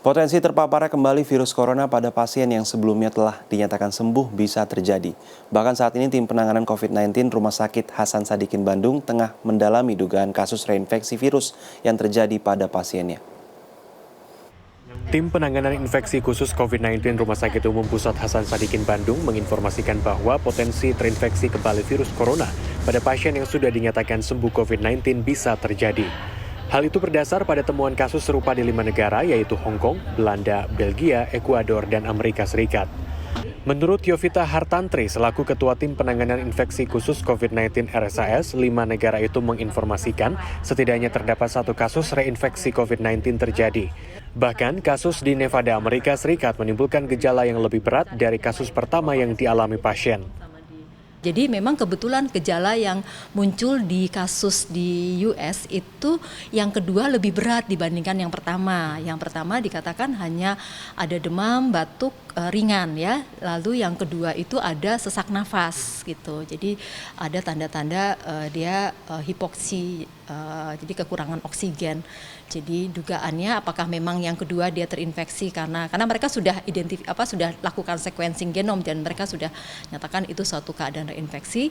Potensi terpaparnya kembali virus corona pada pasien yang sebelumnya telah dinyatakan sembuh bisa terjadi. Bahkan saat ini tim penanganan COVID-19 Rumah Sakit Hasan Sadikin Bandung tengah mendalami dugaan kasus reinfeksi virus yang terjadi pada pasiennya. Tim penanganan infeksi khusus COVID-19 Rumah Sakit Umum Pusat Hasan Sadikin Bandung menginformasikan bahwa potensi terinfeksi kembali virus corona pada pasien yang sudah dinyatakan sembuh COVID-19 bisa terjadi. Hal itu berdasar pada temuan kasus serupa di 5 negara, yaitu Hong Kong, Belanda, Belgia, Ekuador, dan Amerika Serikat. Menurut Yovita Hartantri, selaku Ketua Tim Penanganan Infeksi Khusus COVID-19 RSAS, 5 negara itu menginformasikan setidaknya terdapat 1 kasus reinfeksi COVID-19 terjadi. Bahkan, kasus di Nevada, Amerika Serikat menimbulkan gejala yang lebih berat dari kasus pertama yang dialami pasien. Jadi memang kebetulan gejala yang muncul di kasus di US itu yang kedua lebih berat dibandingkan yang pertama. Yang pertama dikatakan hanya ada demam, batuk ringan ya. Lalu yang kedua itu ada sesak nafas gitu. Jadi ada tanda-tanda dia hipoksi, jadi kekurangan oksigen. Jadi dugaannya apakah memang yang kedua dia terinfeksi karena mereka sudah sudah lakukan sequencing genom dan mereka sudah nyatakan itu suatu keadaan reinfeksi.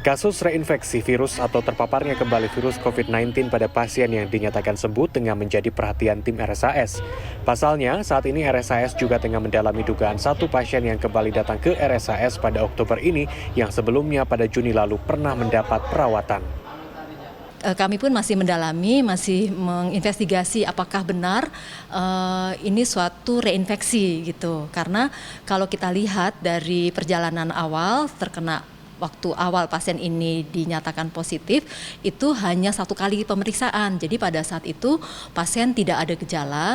Kasus reinfeksi virus atau terpaparnya kembali virus COVID-19 pada pasien yang dinyatakan sembuh tengah menjadi perhatian tim RSAS. Pasalnya, saat ini RSAS juga tengah mendalami dugaan 1 pasien yang kembali datang ke RSAS pada Oktober ini yang sebelumnya pada Juni lalu pernah mendapat perawatan. Kami pun masih mendalami, masih menginvestigasi apakah benar ini suatu reinfeksi gitu. Karena kalau kita lihat dari perjalanan awal terkena waktu awal pasien ini dinyatakan positif itu hanya 1 kali pemeriksaan. Jadi pada saat itu pasien tidak ada gejala,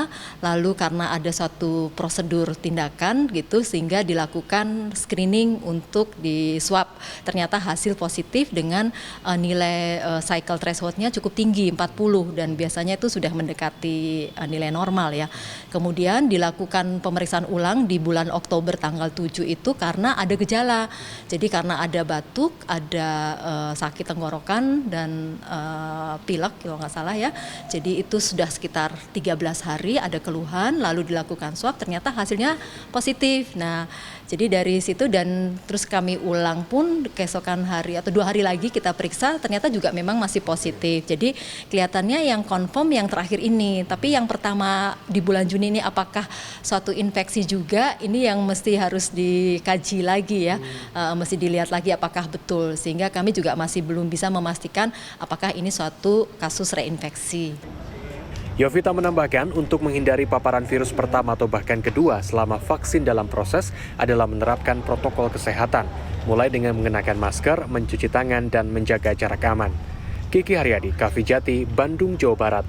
lalu karena ada suatu prosedur tindakan gitu sehingga dilakukan screening untuk di swab. Ternyata hasil positif dengan nilai cycle threshold-nya cukup tinggi 40 dan biasanya itu sudah mendekati nilai normal ya. Kemudian dilakukan pemeriksaan ulang di bulan Oktober tanggal 7 itu karena ada gejala. Jadi karena ada batuk, ada sakit tenggorokan dan pilek kalau nggak salah ya. Jadi itu sudah sekitar 13 hari ada keluhan, lalu dilakukan swab ternyata hasilnya positif. Nah, jadi dari situ dan terus kami ulang pun keesokan hari atau 2 hari lagi kita periksa ternyata juga memang masih positif. Jadi kelihatannya yang confirm yang terakhir ini, tapi yang pertama di bulan Juni ini apakah suatu infeksi juga, ini yang mesti harus dikaji lagi ya, mesti dilihat lagi apakah betul, sehingga kami juga masih belum bisa memastikan apakah ini suatu kasus reinfeksi. Yovita menambahkan untuk menghindari paparan virus pertama atau bahkan kedua selama vaksin dalam proses adalah menerapkan protokol kesehatan, mulai dengan mengenakan masker, mencuci tangan, dan menjaga jarak aman. Kiki Haryadi, Kavijati, Bandung, Jawa Barat.